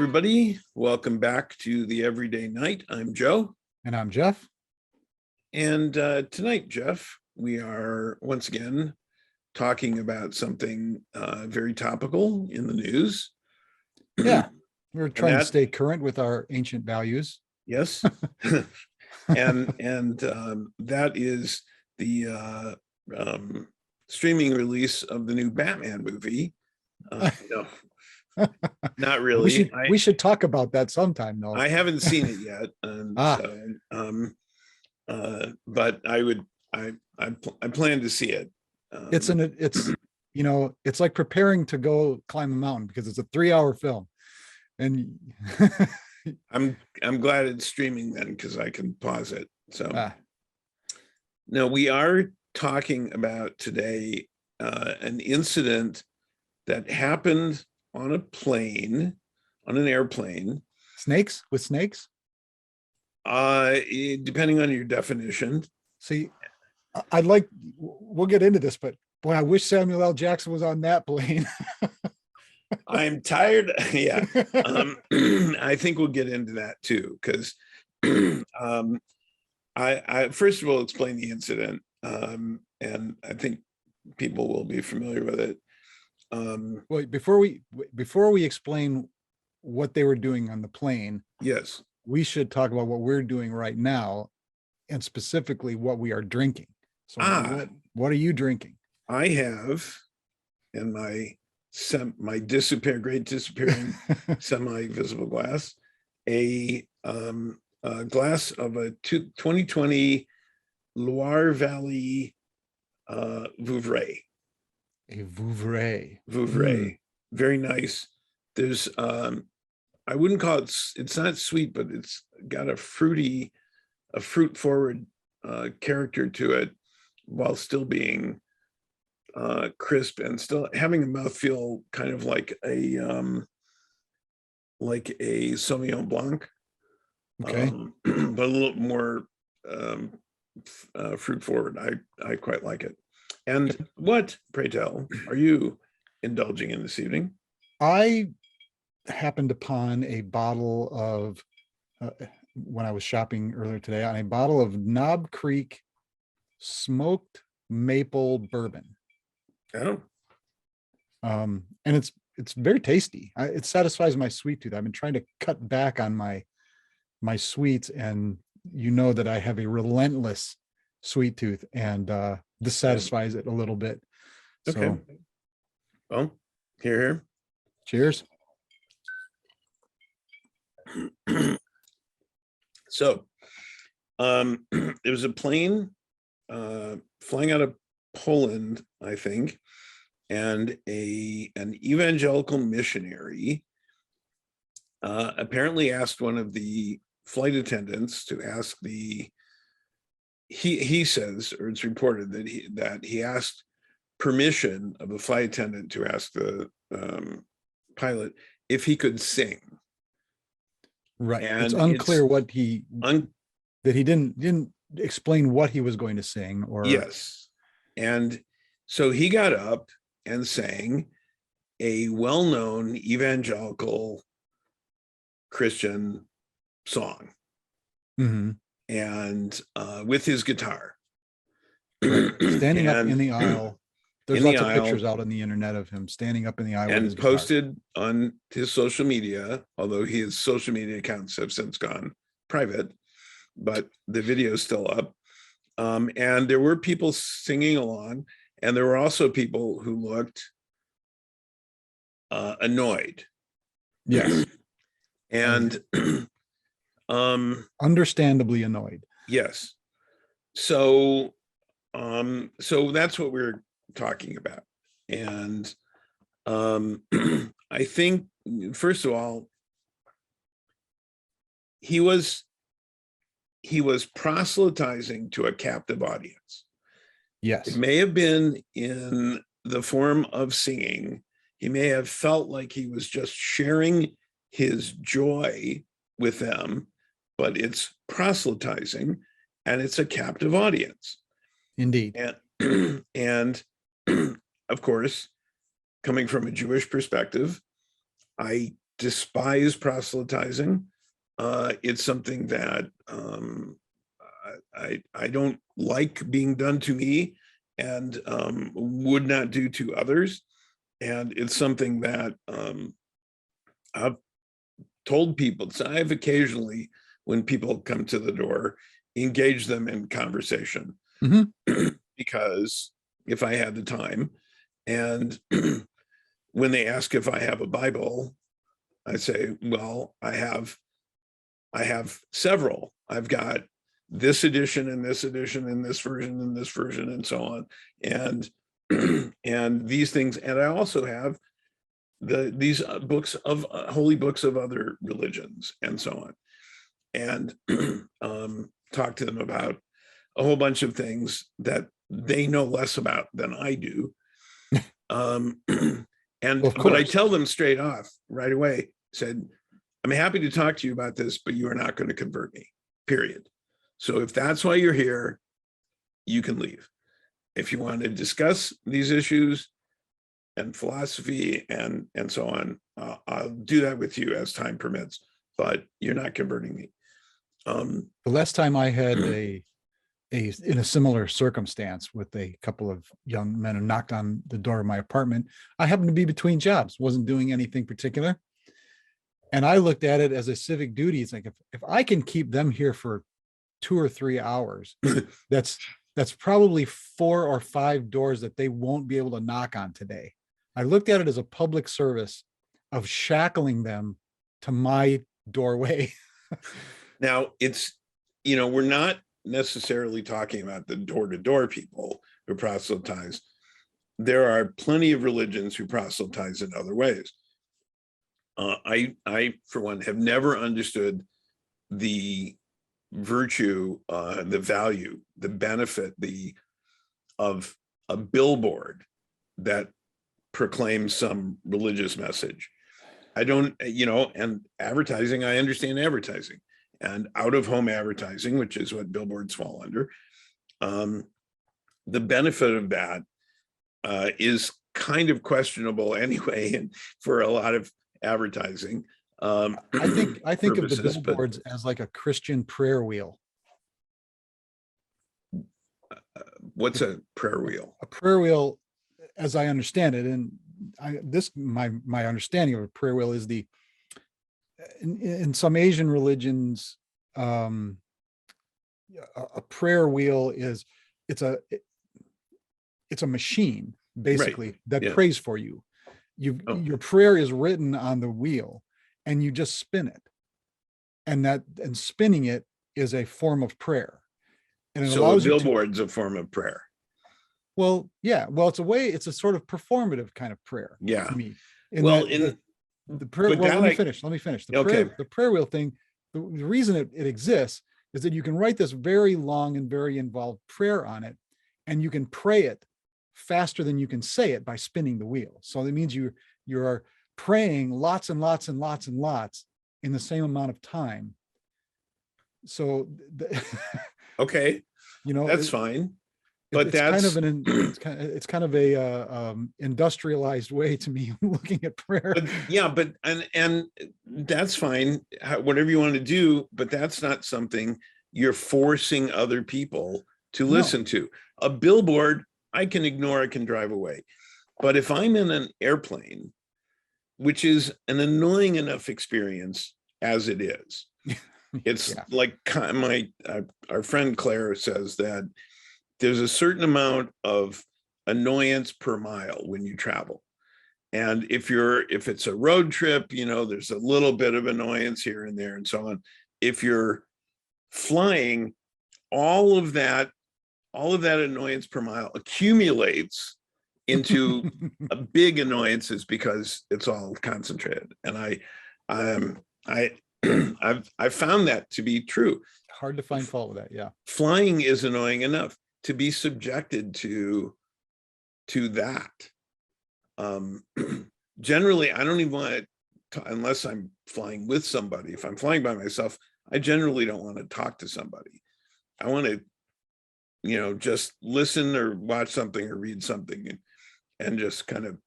everybody. Welcome back to the Everyday Night. I'm Joe. And I'm Jeff. And tonight, Jeff, we are once again talking about something very topical in the news. Yeah, we're trying to stay current with our ancient values. Yes. and that is the streaming release of the new Batman movie. No. Not really. We should talk about that sometime, though. I haven't seen it yet, but I plan to see it. It's like preparing to go climb a mountain because it's a 3-hour film, and I'm glad it's streaming then because I can pause it. So now we are talking about today an incident that happened on a plane, on an airplane. Snakes? Depending on your definition. See, we'll get into this, but boy, I wish Samuel L. Jackson was on that plane. I'm tired. Yeah. I think we'll get into that too, because I first of all explain the incident, and I think people will be familiar with it. Well, before we explain what they were doing on the plane, yes, we should talk about what we're doing right now, and specifically what we are drinking. So what are you drinking? I have in my great disappearing semi-visible glass a glass of a 2020 Loire Valley Vouvray. A Vouvray. Very nice. There's I wouldn't call it's not sweet, but it's got a fruit forward character to it, while still being crisp and still having a mouthfeel kind of like a Sauvignon Blanc. Okay. But a little more fruit forward. I quite like it. And what, pray tell, are you indulging in this evening? I happened upon a bottle of, when I was shopping earlier today, on a bottle of Knob Creek smoked maple bourbon. Oh. And it's very tasty. It satisfies my sweet tooth. I've been trying to cut back on my sweets, and you know that I have a relentless sweet tooth, and this satisfies it a little bit. Okay. So, well, here. Cheers. So, there was a plane flying out of Poland, I think, and an evangelical missionary apparently asked one of the flight attendants to ask he says, or it's reported that he asked permission of the flight attendant to ask the pilot if he could sing. Right. And it's unclear what he didn't explain what he was going to sing, or yes. And so he got up and sang a well-known evangelical Christian song. Mm-hmm. And with his guitar. Right. Standing up in the aisle. There's lots of pictures out on the internet of him standing up in the aisle and posted on his social media, although his social media accounts have since gone private, but the video is still up. And there were people singing along, and there were also people who looked annoyed. Yes. And understandably annoyed. Yes. So that's what we're talking about. And I think, first of all, he was proselytizing to a captive audience. Yes. It may have been in the form of singing. He may have felt like he was just sharing his joy with them, but it's proselytizing, and it's a captive audience. Indeed. And of course, coming from a Jewish perspective, I despise proselytizing. It's something that I don't like being done to me, and would not do to others. And it's something that I've told people. So I've occasionally, when people come to the door, engage them in conversation. Because if I had the time, and when they ask if I have a Bible, I say, well, I have several. I've got this edition and this edition and this version and this version and so on. And and these things. And I also have these books of holy books of other religions and so on. And talk to them about a whole bunch of things that they know less about than I do. And Well, but I tell them straight off right away, said, I'm happy to talk to you about this, but you are not going to convert me, period. So if that's why you're here, you can leave. If you want to discuss these issues and philosophy and so on, I'll do that with you as time permits, but you're not converting me. The last time I had in a similar circumstance with a couple of young men who knocked on the door of my apartment, I happened to be between jobs, wasn't doing anything particular. And I looked at it as a civic duty. It's like, if I can keep them here for 2 or 3 hours, that's probably 4 or 5 doors that they won't be able to knock on today. I looked at it as a public service of shackling them to my doorway. Now it's, we're not necessarily talking about the door-to-door people who proselytize. There are plenty of religions who proselytize in other ways. I, for one, have never understood the virtue, the value, the benefit, of a billboard that proclaims some religious message. I don't, and advertising, I understand advertising, and out-of-home advertising, which is what billboards fall under. The benefit of that is kind of questionable anyway, and for a lot of advertising. I think of the billboards as like a Christian prayer wheel. What's a prayer wheel? A prayer wheel, as I understand it, and my understanding of a prayer wheel is in some Asian religions, a prayer wheel is it's a machine basically that prays for you. Your prayer is written on the wheel, and you just spin it, and spinning it is a form of prayer, and it allows you to. Billboard's a form of prayer. Well, yeah. Well, it's a sort of performative kind of prayer. Yeah. To me. The prayer. Well, let me finish. The prayer wheel thing. The reason it exists is that you can write this very long and very involved prayer on it, and you can pray it faster than you can say it by spinning the wheel. So that means you are praying lots and lots and lots and lots in the same amount of time. So, okay, that's fine. But it's kind of a industrialized way to me looking at prayer. But that's fine, whatever you want to do, but that's not something you're forcing other people to listen to. A billboard, I can ignore, I can drive away. But if I'm in an airplane, which is an annoying enough experience as it is, it's like our friend Claire says that there's a certain amount of annoyance per mile when you travel. And if it's a road trip, there's a little bit of annoyance here and there and so on. If you're flying, all of that annoyance per mile accumulates into a big annoyances because it's all concentrated. And I've found that to be true. Hard to find fault with that. Yeah. Flying is annoying enough. To be subjected to that. Generally, I don't even want to, unless I'm flying with somebody. If I'm flying by myself, I generally don't want to talk to somebody. I want to, just listen or watch something or read something and just kind of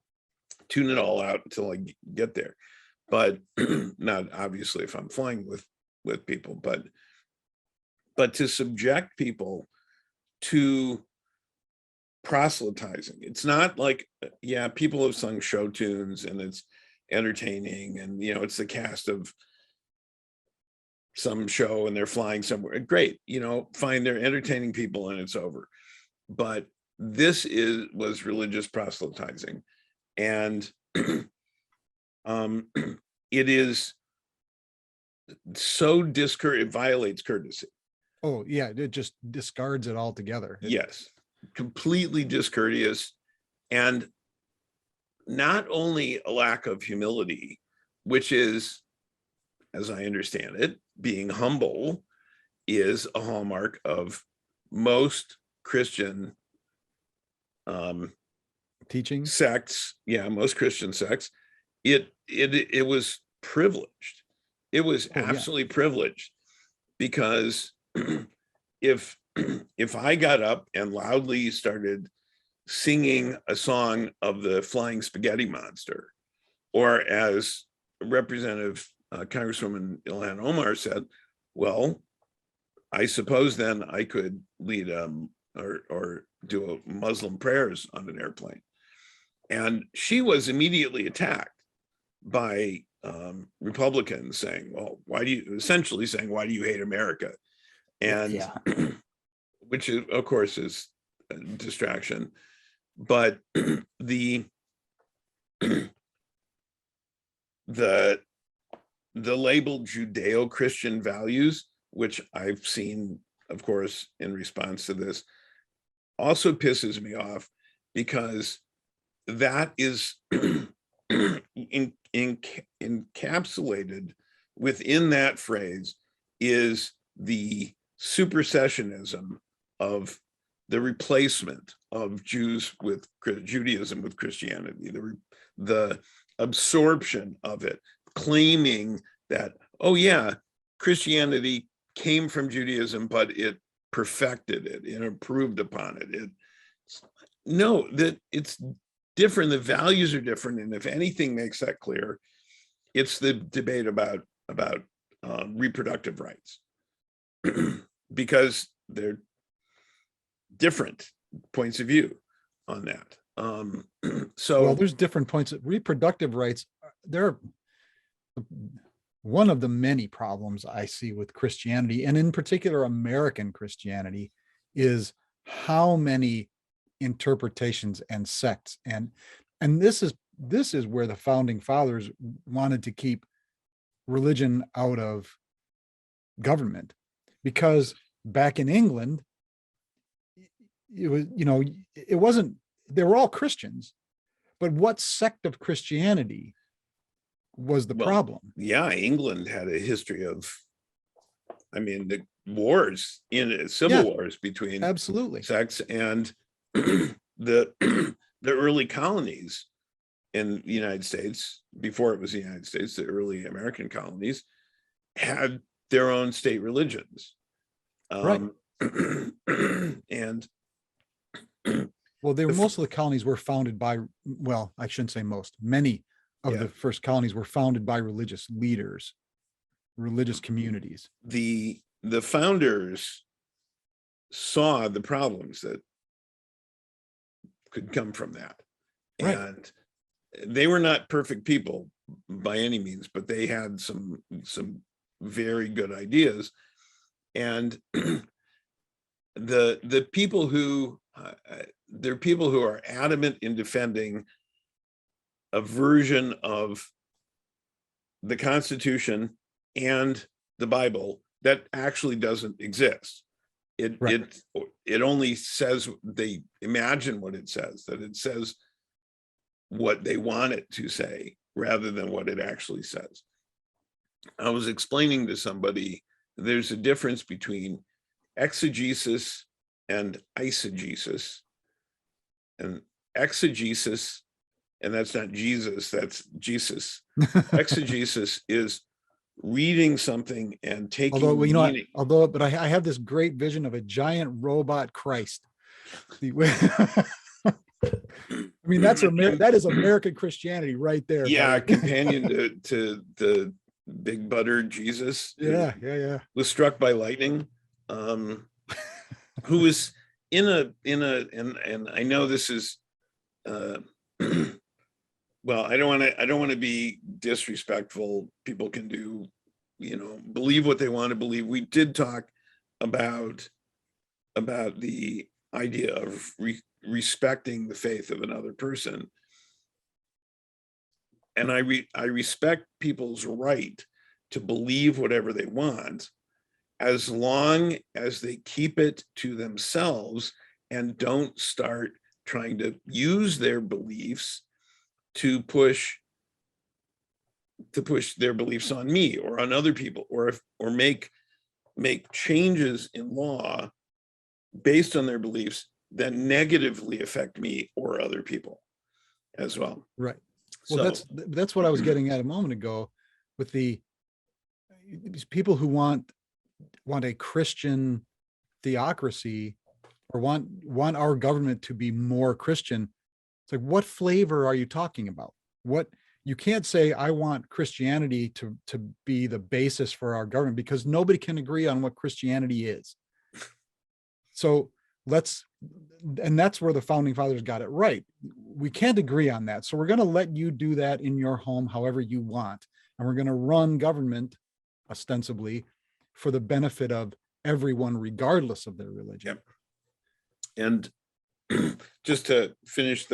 tune it all out until I get there. but not obviously if I'm flying with people, but to subject people to proselytizing. It's not like, yeah, people have sung show tunes and it's entertaining, and it's the cast of some show and they're flying somewhere. Great, fine, they're entertaining people and it's over. But this was religious proselytizing, and it is so it violates courtesy. Oh yeah, it just discards it altogether. Yes, completely discourteous, and not only a lack of humility, which is, as I understand it, being humble is a hallmark of most Christian teachings. sects. Yeah, most Christian sects. It was privileged. It was absolutely privileged, because if I got up and loudly started singing a song of the Flying Spaghetti Monster, or as Representative Congresswoman Ilhan Omar said, well, I suppose then I could lead or do a Muslim prayers on an airplane. And she was immediately attacked by Republicans saying, well, why do you hate America? And which is, of course, is a distraction. But the label Judeo-Christian values, which I've seen, of course, in response to this, also pisses me off, because that is encapsulated within that phrase is the supersessionism of the replacement of Judaism with Christianity, the absorption of it, claiming that, oh yeah, Christianity came from Judaism, but it perfected it and improved upon it. No, that it's different. The values are different, and if anything makes that clear, it's the debate about reproductive rights, because they're different points of view on that. So, well, there's different points of reproductive rights. They're one of the many problems I see with Christianity, and in particular American Christianity, is how many interpretations and sects, and this is where the founding fathers wanted to keep religion out of government, because back in England, it was, it wasn't, they were all Christians, but what sect of Christianity was the problem? Yeah, England had a history of, the wars, civil wars between absolutely sects, and the early colonies in the United States, before it was the United States, the early American colonies had their own state religions. Right. And well, most of the colonies were founded by, well, I shouldn't say most, many of the first colonies were founded by religious leaders, religious communities. The founders saw the problems that could come from that. Right. And they were not perfect people by any means, but they had some very good ideas. And the people who there are people who are adamant in defending a version of the Constitution and the Bible that actually doesn't exist. It only says, they imagine what it says, that it says what they want it to say rather than what it actually says. I was explaining to somebody, there's a difference between exegesis and eisegesis. And exegesis, and that's not Jesus, that's Jesus. Exegesis is reading something and taking meaning. But I have this great vision of a giant robot Christ. I mean, that is American Christianity right there. Yeah, buddy. companion to the big butter Jesus. Yeah. Was struck by lightning. Who was in a and I know this is well, I don't want to be disrespectful. People can do, believe what they want to believe. We did talk about the idea of respecting the faith of another person. And I respect people's right to believe whatever they want, as long as they keep it to themselves and don't start trying to use their beliefs to push their beliefs on me or on other people, or make changes in law based on their beliefs that negatively affect me or other people as well. Right. Well, So, that's what I was getting at a moment ago with these people who want a Christian theocracy, or want our government to be more Christian. It's like, what flavor are you talking about? What, you can't say I want Christianity to be the basis for our government, because nobody can agree on what Christianity is. So and that's where the founding fathers got it right. We can't agree on that. So we're going to let you do that in your home however you want. And we're going to run government ostensibly for the benefit of everyone, regardless of their religion. Yep. And just to finish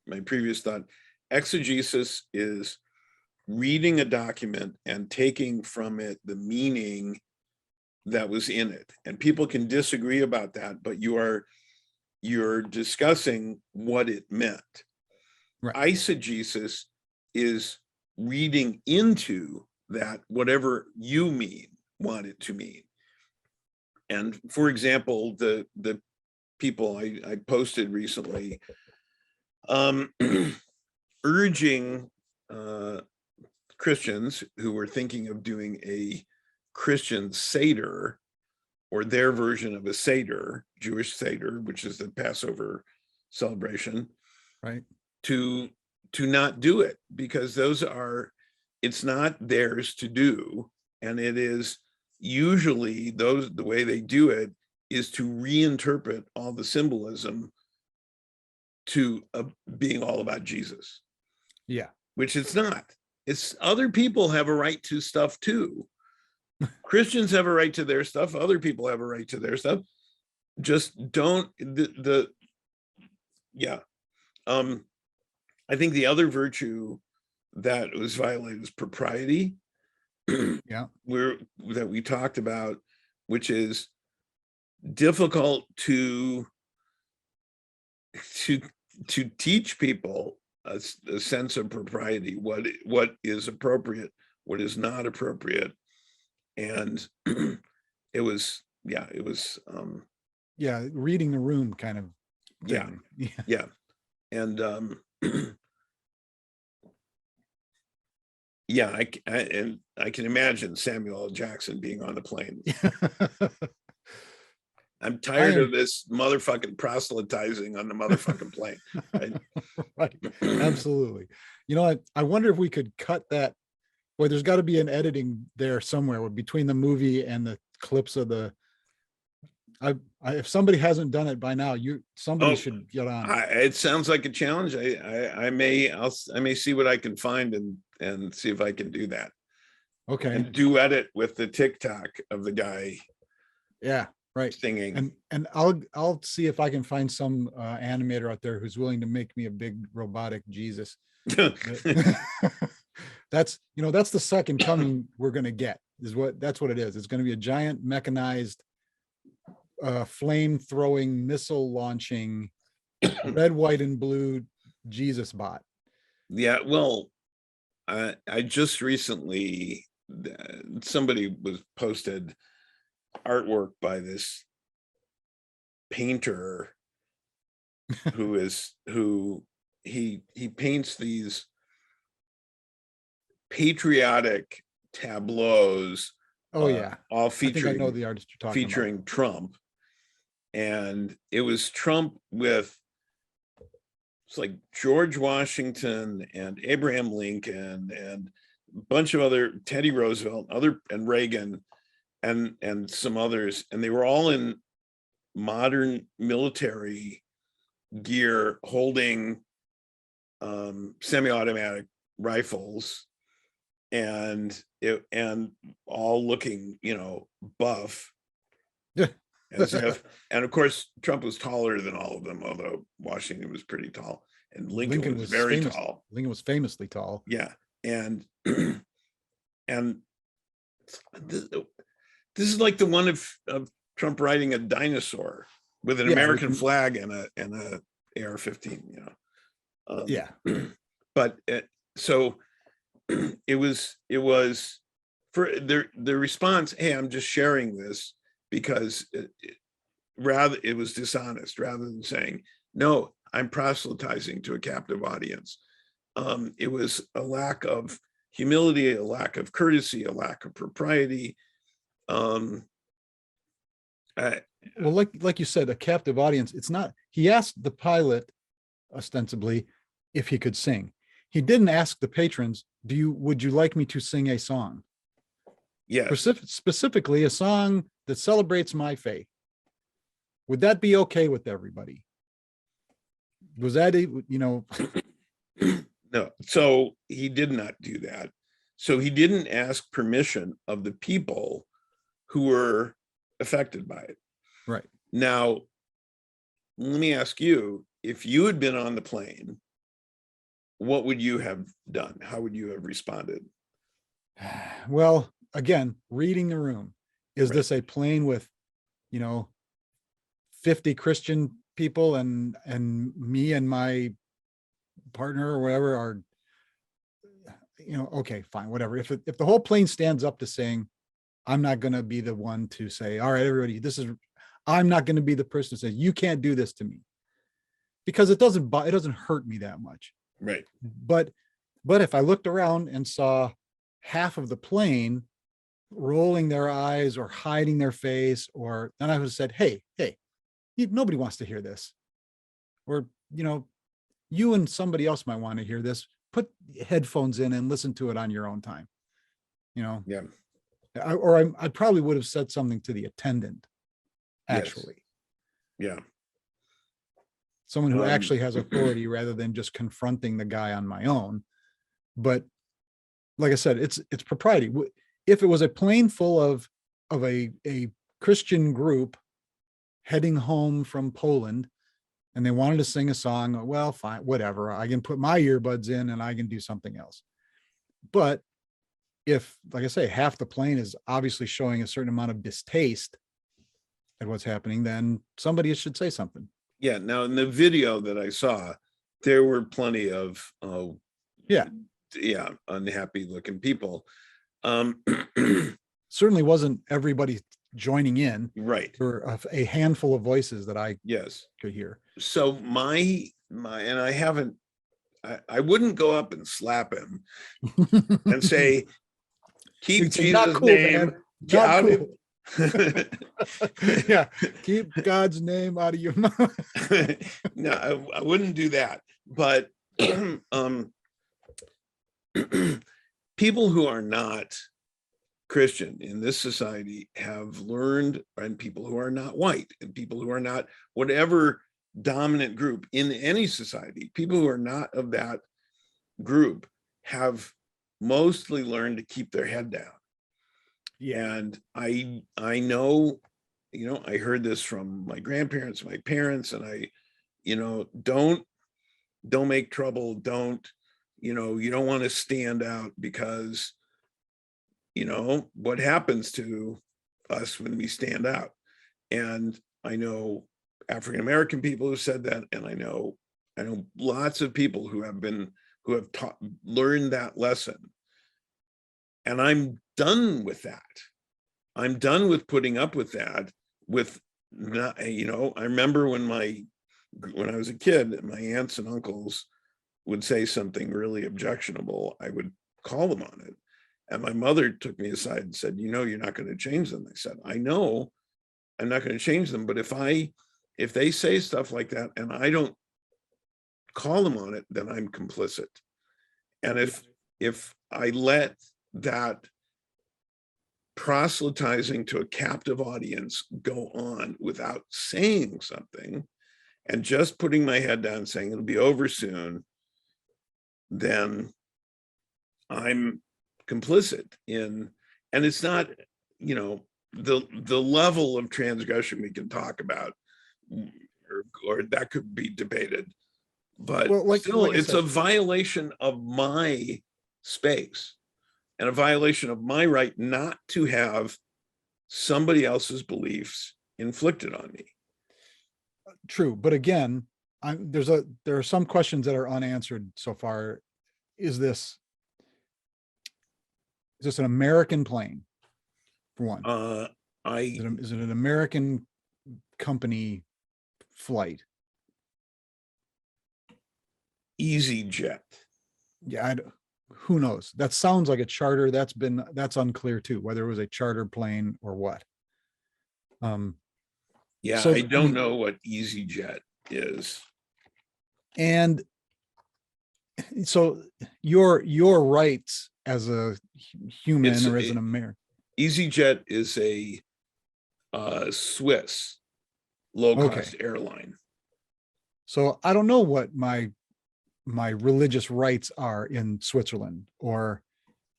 my previous thought, exegesis is reading a document and taking from it the meaning that was in it. And people can disagree about that, but you're discussing what it meant. Right. Eisegesis is reading into that whatever you want it to mean. And for example, the people I posted recently urging Christians who were thinking of doing a Christian Seder, or their version of a Seder, Jewish Seder, which is the Passover celebration, right, to not do it, because it's not theirs to do. And it is usually the way they do it is to reinterpret all the symbolism to being all about Jesus. Yeah. Which it's not. It's other people have a right to stuff too. Christians have a right to their stuff. Other people have a right to their stuff. Just don't yeah. I think the other virtue that was violated is propriety. Yeah. That we talked about, which is difficult to teach people a sense of propriety, what is appropriate, what is not appropriate. And it was reading the room kind of thing. Yeah. And yeah, I can imagine Samuel L. Jackson being on the plane. I'm tired of this motherfucking proselytizing on the motherfucking plane. Right? Right. Absolutely. You know, I wonder if we could cut that. Boy, there's got to be an editing there somewhere between the movie and the clips of the. If somebody hasn't done it by now, somebody should get on it. It sounds like a challenge. I may see what I can find and see if I can do that. Okay. And duet it with the TikTok of the guy. Yeah. Right. Singing. And I'll see if I can find some animator out there who's willing to make me a big robotic Jesus. That's the second coming we're going to get, that's what it is. It's going to be a giant mechanized flame throwing, missile launching, red, white, and blue Jesus bot. Yeah. Well, I just recently, somebody was posted artwork by this painter who he paints these patriotic tableaus. Oh yeah. All featuring, I think I know the artist you're talking featuring about. Trump. And it was Trump with it's like George Washington and Abraham Lincoln and a bunch of other, Teddy Roosevelt, and Reagan, and some others, and they were all in modern military gear, holding semi-automatic rifles, and all looking, buff, Yeah. as if, and of course Trump was taller than all of them, although Washington was pretty tall, and Lincoln was very tall. Lincoln was famously tall. Yeah, and and this is like the one of Trump riding a dinosaur with an American flag and a AR-15, Yeah. But so it was for the response, hey, I'm just sharing this because it was dishonest, rather than saying, no, I'm proselytizing to a captive audience. It was a lack of humility, a lack of courtesy, a lack of propriety. Well, like you said, a captive audience. It's not, he asked the pilot ostensibly if he could sing. He didn't ask the patrons, would you like me to sing a song? Yeah. Specifically a song that celebrates my faith. Would that be okay with everybody? Was that, No, so he did not do that. So he didn't ask permission of the people who were affected by it. Right. Now, let me ask you, if you had been on the plane, what would you have done? How would you have responded? Well, again, reading the room. Is Right. this a plane with, 50 Christian people and me and my partner or whatever are, okay, fine, whatever. If the whole plane stands up to saying, I'm not going to be the one to say, all right, everybody, I'm not going to be the person who says, you can't do this to me, because it doesn't hurt me that much. Right. But if I looked around and saw half of the plane rolling their eyes or hiding their face, then I would have said, hey, nobody wants to hear this. Or, you and somebody else might want to hear this. Put headphones in and listen to it on your own time. Yeah. I probably would have said something to the attendant, actually. Yes. Yeah. Someone who actually has authority rather than just confronting the guy on my own. But like I said, it's propriety. If it was a plane full of a Christian group heading home from Poland and they wanted to sing a song, well, fine, whatever. I can put my earbuds in and I can do something else. But if, like I say, half the plane is obviously showing a certain amount of distaste at what's happening, then somebody should say something. Yeah. Now, in the video that I saw, there were plenty of unhappy looking people. Certainly wasn't everybody joining in. Right. There were a handful of voices that I could hear. So and I wouldn't go up and slap him and say, keep Jesus' name out of yeah, keep God's name out of your mouth. No, I wouldn't do that. But people who are not Christian in this society have learned, and people who are not white, and people who are not whatever dominant group in any society, people who are not of that group have mostly learned to keep their head down. Yeah. And I know, I heard this from my grandparents, my parents, and don't make trouble. Don't, you don't want to stand out, because, what happens to us when we stand out. And I know African-American people who said that. And I know lots of people who have learned that lesson. And I'm done with that. I'm done with putting up with that. I remember when I was a kid, my aunts and uncles would say something really objectionable, I would call them on it. And my mother took me aside and said, you're not going to change them. I said, I know I'm not going to change them. But if they say stuff like that and I don't call them on it, then I'm complicit. And if I let that proselytizing to a captive audience go on without saying something and just putting my head down saying it'll be over soon, then I'm complicit in, and it's not, you know, the level of transgression we can talk about, or that could be debated, but Well, still, like I it's said, a violation of my space and a violation of my right not to have somebody else's beliefs inflicted on me. true. But again, there are some questions that are unanswered so far. Is this an American plane, for one? Is it an American company flight? EasyJet. Yeah, who knows? That sounds like a charter. That's unclear too, whether it was a charter plane or what. Yeah, so I don't know what EasyJet is. And so your rights as a human or as an American. EasyJet is a Swiss low-cost airline. So I don't know what my religious rights are in Switzerland or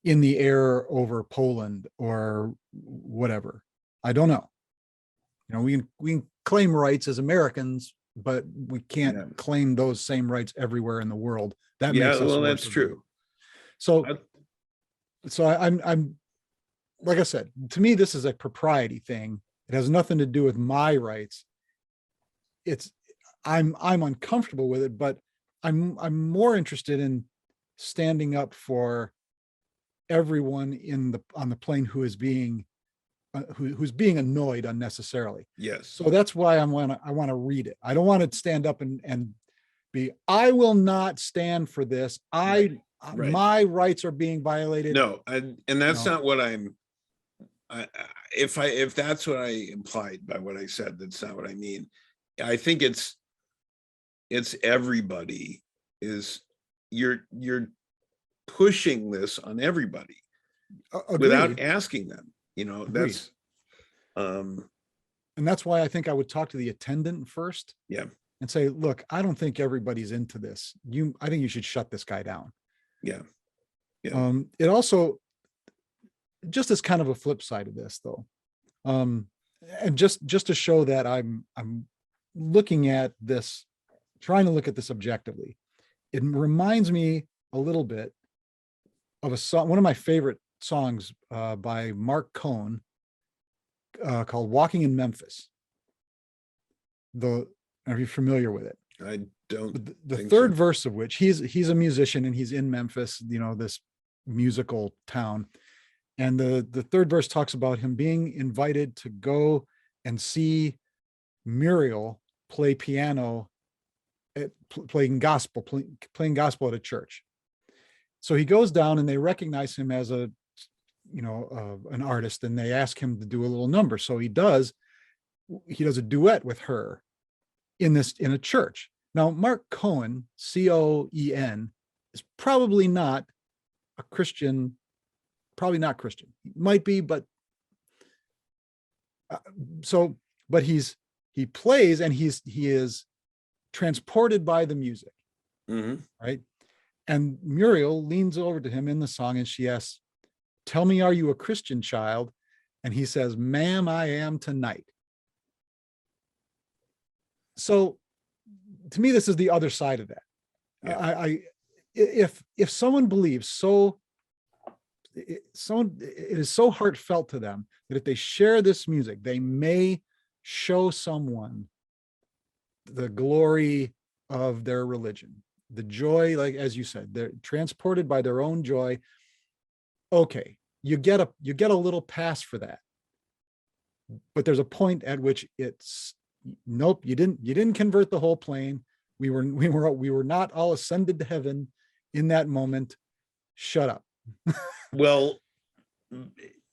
in the air over Poland or whatever. I don't know. You know, we can claim rights as Americans, but we can't claim those same rights everywhere in the world. That makes us, well, that's true. So I'm like I said, to me, this is a propriety thing. It has nothing to do with my rights. I'm uncomfortable with it, but I'm more interested in standing up for everyone on the plane who is being who's being annoyed unnecessarily. Yes. So that's why I want to read it. I don't want to stand up and be, I will not stand for this. My rights are being violated. No, and that's not what I'm. If that's what I implied by what I said, that's not what I mean. I think it's everybody is you're pushing this on everybody without asking them. You know, that's and that's why I think I would talk to the attendant first. Yeah. And say, look, I don't think everybody's into this. I think you should shut this guy down. Yeah. It also, just as kind of a flip side of this though, and just to show that I'm looking at this, trying to look at this objectively, it reminds me a little bit of a song, one of my favorite songs by Mark Cohn, called "Walking in Memphis." Are you familiar with it? I don't. The third verse of which, he's a musician and he's in Memphis, you know, this musical town. And the third verse talks about him being invited to go and see Muriel play piano, playing gospel at a church. So he goes down and they recognize him as an artist, and they ask him to do a little number. So he does a duet with her in a church. Now, Mark Cohen, Coen, is probably not a Christian. Probably not Christian. He might be, but he plays and he is transported by the music, right? And Muriel leans over to him in the song and she asks, "Tell me, are you a Christian, child?" And he says, "Ma'am, I am tonight." So, to me, this is the other side of that. Yeah. If someone believes it is so heartfelt to them that if they share this music, they may show someone the glory of their religion, the joy, like as you said, they're transported by their own joy. Okay, you get a little pass for that, but there's a point at which it's nope. You didn't convert the whole plane. We were not all ascended to heaven in that moment. Shut up. Well,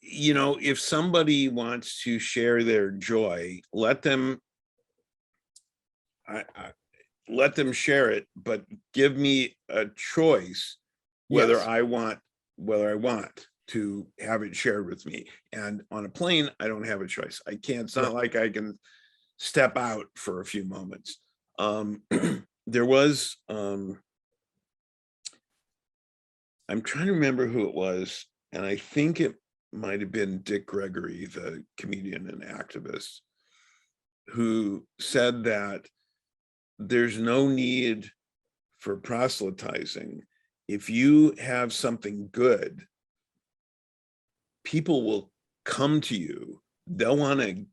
you know, if somebody wants to share their joy, let them. let them share it, but give me a choice whether Yes. I want to have it shared with me. And on a plane, I don't have a choice. I can't, it's not Right. like I can step out for a few moments. There was, I'm trying to remember who it was, and I think it might have been Dick Gregory, the comedian and activist, who said that there's no need for proselytizing. If you have something good, people will come to you. They'll want to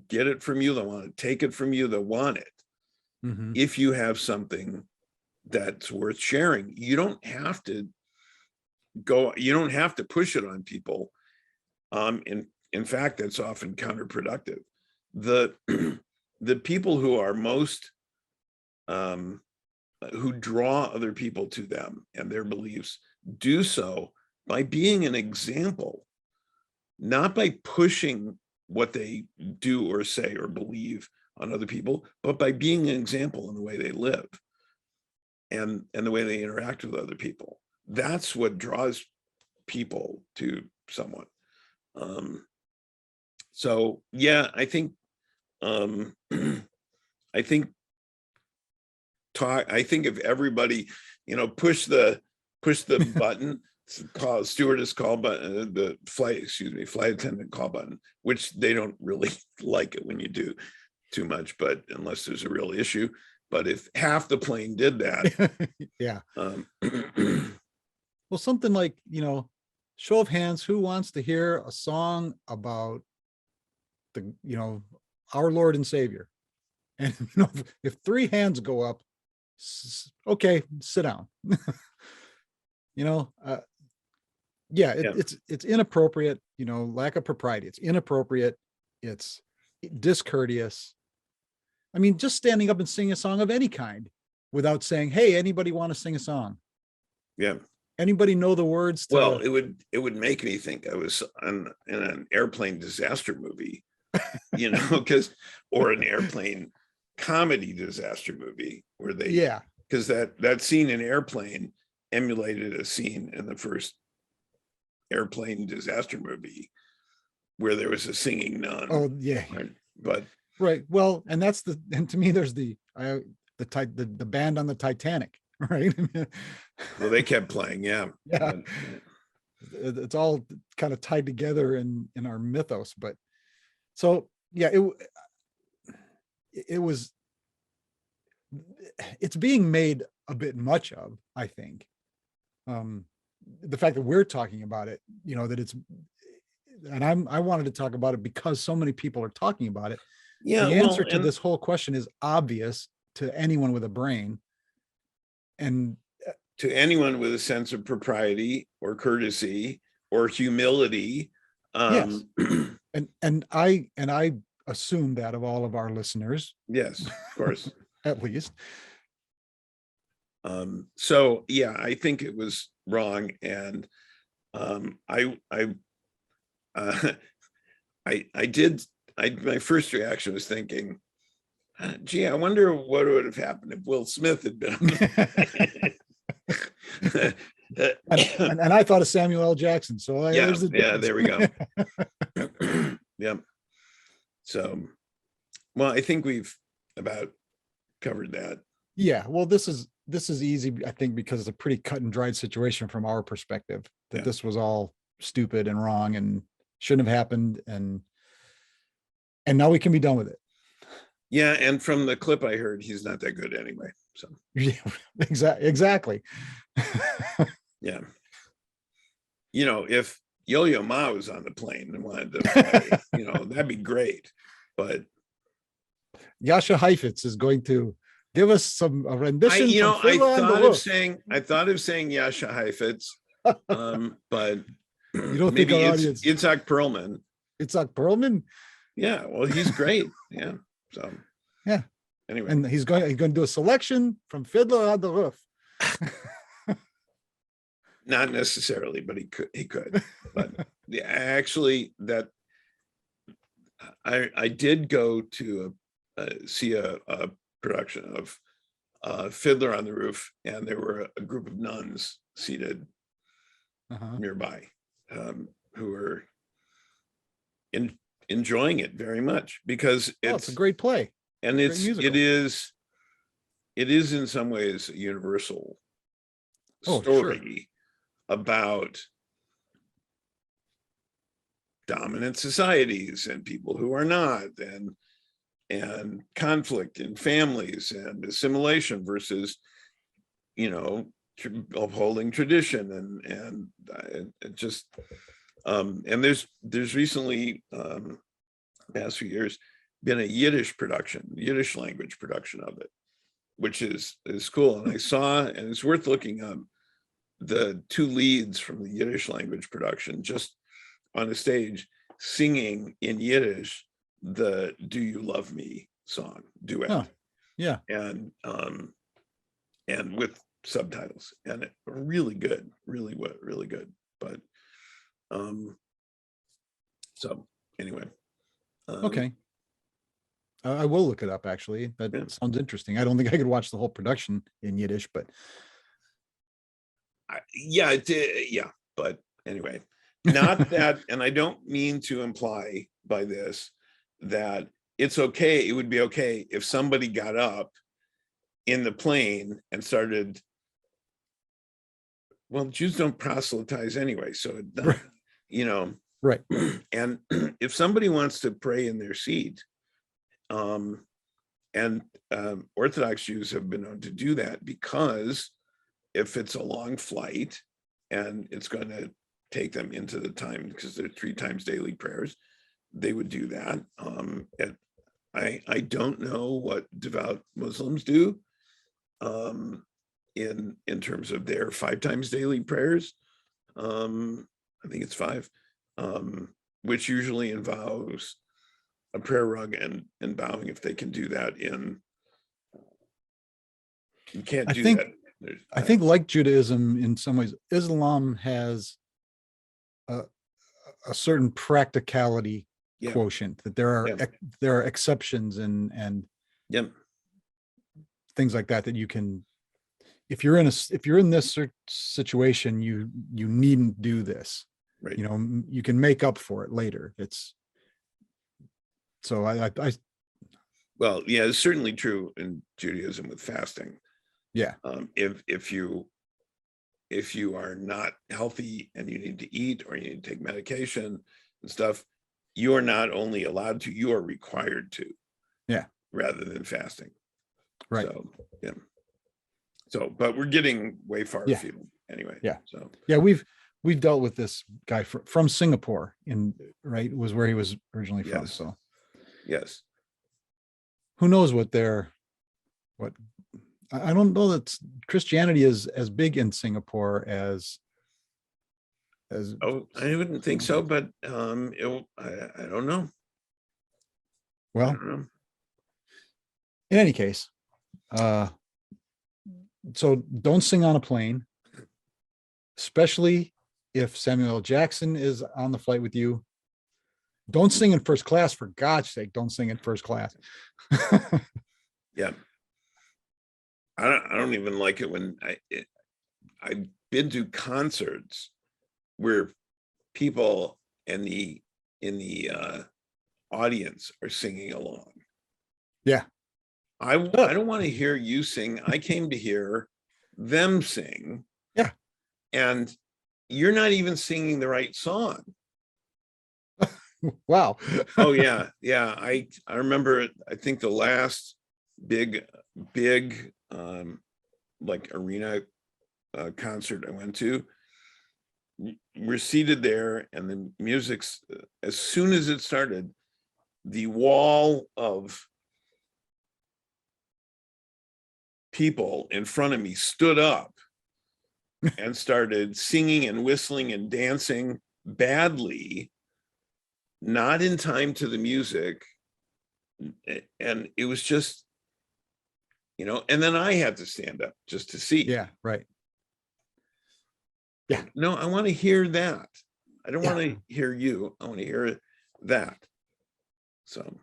get it from you. They'll want to take it from you. They'll want it. Mhm. If you have something that's worth sharing, you don't have to push it on people. In fact, that's often counterproductive. The the people who are most who draw other people to them and their beliefs do so by being an example, not by pushing what they do or say or believe on other people, but by being an example in the way they live and the way they interact with other people. That's what draws people to someone. So yeah, I think I think if everybody, push the button, stewardess call button, the flight attendant call button, which they don't really like it when you do too much, but unless there's a real issue. But if half the plane did that, Yeah. um, Well, something like, show of hands, who wants to hear a song about our Lord and Savior? And if 3 hands go up, okay, sit down. Yeah, yeah, it's inappropriate, lack of propriety. It's inappropriate. It's discourteous. I mean, just standing up and singing a song of any kind without saying, hey, anybody want to sing a song? yeah. Anybody know the words to Well, it would make me think I was in an airplane disaster movie, because or an airplane comedy disaster movie where they, yeah. because that scene in Airplane emulated a scene in the first airplane disaster movie where there was a singing nun. Oh, yeah. Right? But Right. Well, and to me, there's the band on the Titanic, right? well, they kept playing, yeah. Yeah. But, It's all kind of tied together in our mythos. But so, yeah, it's being made a bit much of, I think. The fact that we're talking about it, that it's, and I wanted to talk about it because so many people are talking about it. yeah, The well, answer to this whole question is obvious to anyone with a brain. And to anyone with a sense of propriety or courtesy or humility. yes, and I assume that of all of our listeners. Yes, of course. At least. So yeah, I think it was wrong, and my first reaction was thinking, gee, I wonder what would have happened if Will Smith had been. and I thought of Samuel L. Jackson. So yeah, there we go. Yeah. So, well, I think we've about covered that. Yeah. Well, this is easy, I think, because it's a pretty cut and dried situation from our perspective, that this was all stupid and wrong and shouldn't have happened. And now we can be done with it. Yeah. And from the clip I heard, he's not that good anyway. So yeah, exactly. Yeah. If Yo-Yo Ma was on the plane and wanted to play, that'd be great. But Jascha Heifetz is going to give us a rendition. I thought of saying Jascha Heifetz, but you don't maybe think our it's audience? Itzhak Perlman. Itzhak Perlman? Yeah, well, he's great. Yeah. So yeah. Anyway, and he's going to do a selection from Fiddler on the Roof. Not necessarily, but he could. But yeah, actually, that I did go to see a production of Fiddler on the Roof, and there were a group of nuns seated nearby, who were enjoying it very much, because it's a great play. and Great it musical. is in some ways a universal Oh, story about dominant societies and people who are not, and conflict in families, and assimilation versus, upholding tradition, and it just and there's recently, past few years, been a Yiddish language production of it, which is cool. And I saw, and it's worth looking up, the two leads from the Yiddish language production just on a stage singing in Yiddish the "Do You Love Me" song duet. Huh. Yeah. And with subtitles, and it really good, really good. But so anyway, Okay. I will look it up, actually. That sounds interesting. I don't think I could watch the whole production in Yiddish, but yeah, but anyway, not that, and I don't mean to imply by this that it's okay, it would be okay if somebody got up in the plane and started, well, Jews don't proselytize anyway, so it, right. And if somebody wants to pray in their seat, and Orthodox Jews have been known to do that, because if it's a long flight and it's going to take them into the time, because they're 3 times daily prayers, they would do that. And I don't know what devout Muslims do in terms of their 5 times daily prayers. I think it's 5, which usually involves a prayer rug and bowing, if they can do that you can't do that. I think, like Judaism, in some ways, Islam has a certain practicality quotient, that there are exceptions and things like that you can, if you're in this situation, you needn't do this. Right. You can make up for it later. It's so well, yeah, it's certainly true in Judaism with fasting. Yeah. If you are not healthy and you need to eat, or you need to take medication and stuff, you are not only allowed to, you are required to. Yeah. Rather than fasting. Right. So yeah. So, but we're getting way far afield anyway. Yeah. So yeah, we've dealt with this guy from Singapore, was where he was originally from. So yes. Who knows what I don't know that Christianity is as big in Singapore as I wouldn't think so, but I don't know. Well, I don't know. In any case, so don't sing on a plane, especially if Samuel L. Jackson is on the flight with you. Don't sing in first class, for God's sake. Don't sing in first class. Yeah. I don't even like it when I've been to concerts where people in the audience are singing along. Yeah. I don't want to hear you sing. I came to hear them sing. Yeah. And you're not even singing the right song. Wow. Oh yeah. Yeah. I remember, I think the last big like arena concert I went to, we're seated there, and the music's, as soon as it started, the wall of people in front of me stood up and started singing and whistling and dancing badly, not in time to the music. And it was just, and then I had to stand up just to see. Yeah, right. Yeah. No, I want to hear that. I don't want to hear you. I want to hear that. So.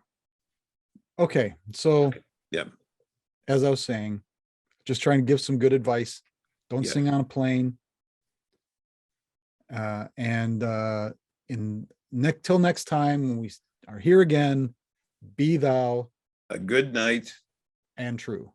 Okay. So, yeah. As I was saying, just trying to give some good advice. Don't Yes. sing on a plane. Till next time, when we are here again, be thou A good night. and true.